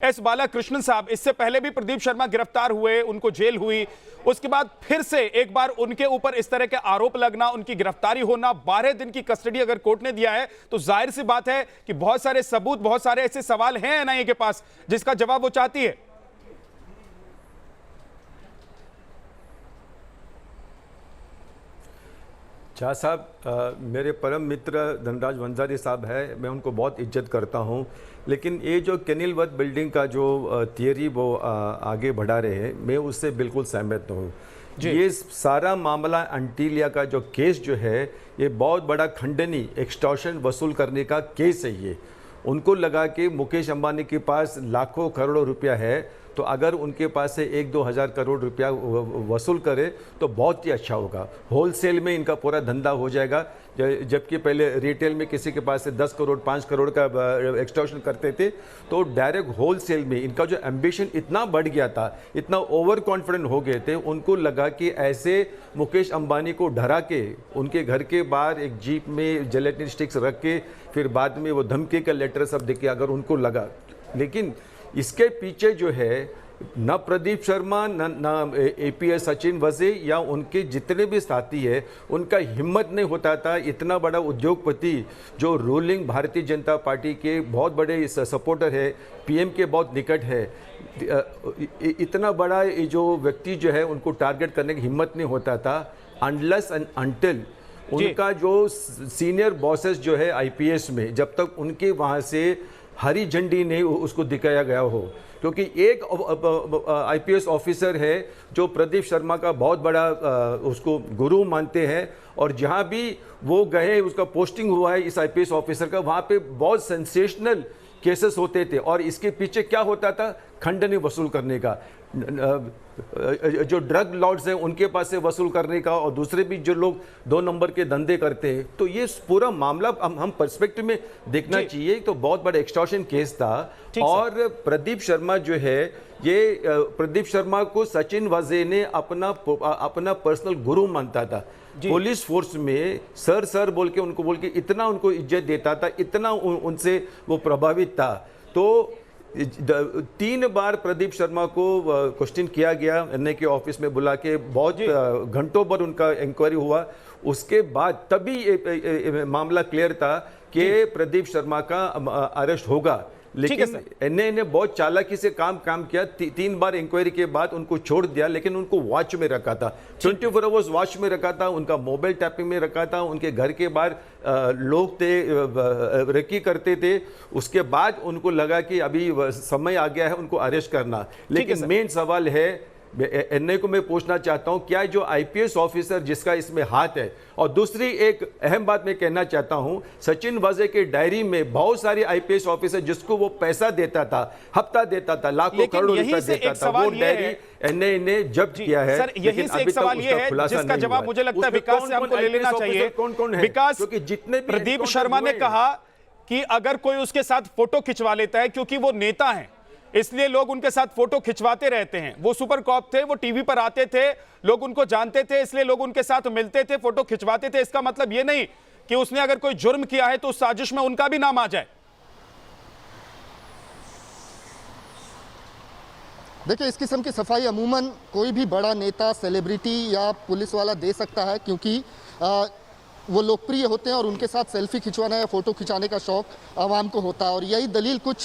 S Balakrishnan साहब, इससे पहले भी प्रदीप शर्मा गिरफ्तार हुए, उनको जेल हुई, उसके बाद फिर से एक बार उनके ऊपर इस तरह के आरोप लगना, उनकी गिरफ्तारी होना, 12 दिन की कस्टडी अगर कोर्ट ने दिया है तो जाहिर सी बात है कि बहुत सारे सबूत, बहुत सारे ऐसे सवाल हैं एनआईए के पास जिसका जवाब वो चाहती है। शाह साहब मेरे परम मित्र धनराज वंजारी साहब है, मैं उनको बहुत इज्जत करता हूं, लेकिन ये जो केनिलवर्थ बिल्डिंग का जो थियरी वो आगे बढ़ा रहे हैं, मैं उससे बिल्कुल सहमत हूं। ये सारा मामला एंटीलिया का जो केस जो है, ये बहुत बड़ा खंडनी एक्सटॉर्शन वसूल करने का केस है। ये उनको लगा कि मुकेश अंबानी के पास लाखों करोड़ों रुपया है, तो अगर उनके पास से 1-2 हज़ार करोड़ रुपया वसूल करे तो बहुत ही अच्छा होगा। होलसेल में इनका पूरा धंधा हो जाएगा, जबकि पहले रिटेल में किसी के पास से 10 करोड़ 5 करोड़ का एक्सटॉर्शन करते थे, तो डायरेक्ट होलसेल में इनका जो एम्बिशन इतना बढ़ गया था, इतना ओवर कॉन्फिडेंट हो गए थे, उनको लगा कि ऐसे मुकेश अंबानी को डरा के उनके घर के बाहर एक जीप में जेलेटिन स्टिक्स रख के फिर बाद में वो धमकी का लेटर सब देके अगर उनको लगा, लेकिन इसके पीछे जो है न प्रदीप शर्मा न एपीएस सचिन वजे या उनके जितने भी साथी है, उनका हिम्मत नहीं होता था। इतना बड़ा उद्योगपति जो रूलिंग भारतीय जनता पार्टी के बहुत बड़े सपोर्टर है, पीएम के बहुत निकट है, इतना बड़ा ये जो व्यक्ति जो है उनको टारगेट करने की हिम्मत नहीं होता था अनलेस एंड अनटिल उनका जो सीनियर बॉसेस जो है आईपीएस में, जब तक उनके वहाँ से हरी झंडी नहीं उसको दिखाया गया हो। क्योंकि एक आईपीएस ऑफिसर है जो प्रदीप शर्मा का बहुत बड़ा उसको गुरु मानते हैं, और जहाँ भी वो गए उसका पोस्टिंग हुआ है इस आईपीएस ऑफिसर का, वहाँ पे बहुत सेंसेशनल केसेस होते थे, और इसके पीछे क्या होता था, खंडनी वसूल करने का, जो ड्रग लॉर्ड्स हैं उनके पास से वसूल करने का, और दूसरे भी जो लोग 2 नंबर के धंधे करते हैं। तो ये पूरा मामला हम पर्सपेक्टिव में देखना चाहिए। तो बहुत बड़ा एक्सटॉर्शन केस था, और प्रदीप शर्मा जो है, ये प्रदीप शर्मा को सचिन वजे ने अपना पर्सनल गुरु मानता था। पुलिस फोर्स में सर बोल के इतना उनको इज्जत देता था, इतना उनसे वो प्रभावित था। तो 3 बार प्रदीप शर्मा को क्वेश्चन किया गया एनआईए के ऑफिस में बुला के, बहुत घंटों पर उनका इंक्वायरी हुआ। उसके बाद तभी मामला क्लियर था कि प्रदीप शर्मा का अरेस्ट होगा, लेकिन एनआईए ने बहुत चालाकी से काम किया। 3 बार इंक्वायरी के बाद उनको छोड़ दिया, लेकिन उनको वॉच में रखा था, 24 आवर्स वॉच में रखा था, उनका मोबाइल टैपिंग में रखा था, उनके घर के बाहर लोग थे, रेकी करते थे। उसके बाद उनको लगा कि अभी समय आ गया है उनको अरेस्ट करना। लेकिन मेन सवाल है, एनआईए को मैं पूछना चाहता हूं, क्या जो आईपीएस ऑफिसर जिसका इसमें हाथ है, और दूसरी एक अहम बात मैं कहना चाहता हूं, सचिन वजे के डायरी में बहुत सारे आईपीएस ऑफिसर जिसको वो पैसा देता था, हफ्ता देता था, लाखों करोड़ रुपए देता था, वो डायरी एनआईए ने जब्त किया है। सर, यही से एक सवाल ये है जिसका जवाब मुझे लगता है विकास से हमको ले लेना चाहिए। कौन है विकास, क्योंकि जितने प्रदीप शर्मा ने कहा कि अगर कोई उसके साथ फोटो खिंचवा लेता है, क्योंकि वो नेता है इसलिए लोग उनके साथ फोटो खिंचवाते रहते हैं, वो सुपर कॉप थे, वो टीवी पर आते थे, लोग उनको जानते थे, इसलिए लोग उनके साथ मिलते थे, फोटो खिंचवाते थे। इसका मतलब ये नहीं कि उसने अगर कोई जुर्म किया है तो उस साजिश में उनका भी नाम आ जाए। देखिए, इस किस्म की सफाई अमूमन कोई भी बड़ा नेता, सेलिब्रिटी या पुलिस वाला दे सकता है, क्योंकि वो लोकप्रिय होते हैं और उनके साथ सेल्फी खिंचवाना या फोटो खिंचाने का शौक आवाम को होता है। और यही दलील कुछ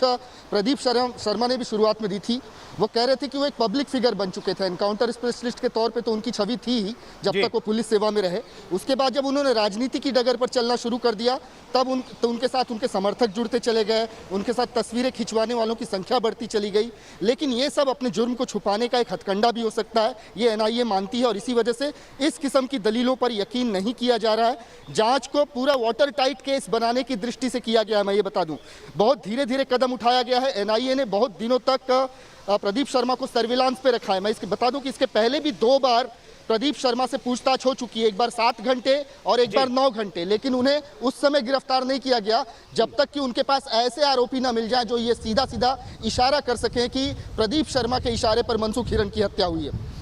प्रदीप शर्मा ने भी शुरुआत में दी थी। वो कह रहे थे कि वो एक पब्लिक फिगर बन चुके थे, एनकाउंटर स्पेशलिस्ट के तौर पे तो उनकी छवि थी ही जब तक वो पुलिस सेवा में रहे। उसके बाद जब उन्होंने राजनीति की डगर पर चलना शुरू कर दिया, तब उनके साथ उनके समर्थक जुड़ते चले गए, उनके साथ तस्वीरें खिंचवाने वालों की संख्या बढ़ती चली गई। लेकिन ये सब अपने जुर्म को छुपाने का एक हथकंडा भी हो सकता है, ये एनआईए मानती है, और इसी वजह से इस किस्म की दलीलों पर यकीन नहीं किया जा रहा है। जांच को पूरा वाटर टाइट केस बनाने की दृष्टि से किया गया है। मैं ये बता दूं, बहुत धीरे धीरे कदम उठाया गया है। एनआईए ने बहुत दिनों तक प्रदीप शर्मा को सर्विलांस पे रखा है। मैं इसके बता दूं कि इसके पहले भी 2 बार प्रदीप शर्मा से पूछताछ हो चुकी है, एक बार 7 घंटे और एक बार 9 घंटे, लेकिन उन्हें उस समय गिरफ्तार नहीं किया गया जब तक कि उनके पास ऐसे आरोपी ना मिल जाए जो ये सीधा सीधा इशारा कर सकें कि प्रदीप शर्मा के इशारे पर मनसुख हिरन की हत्या हुई है।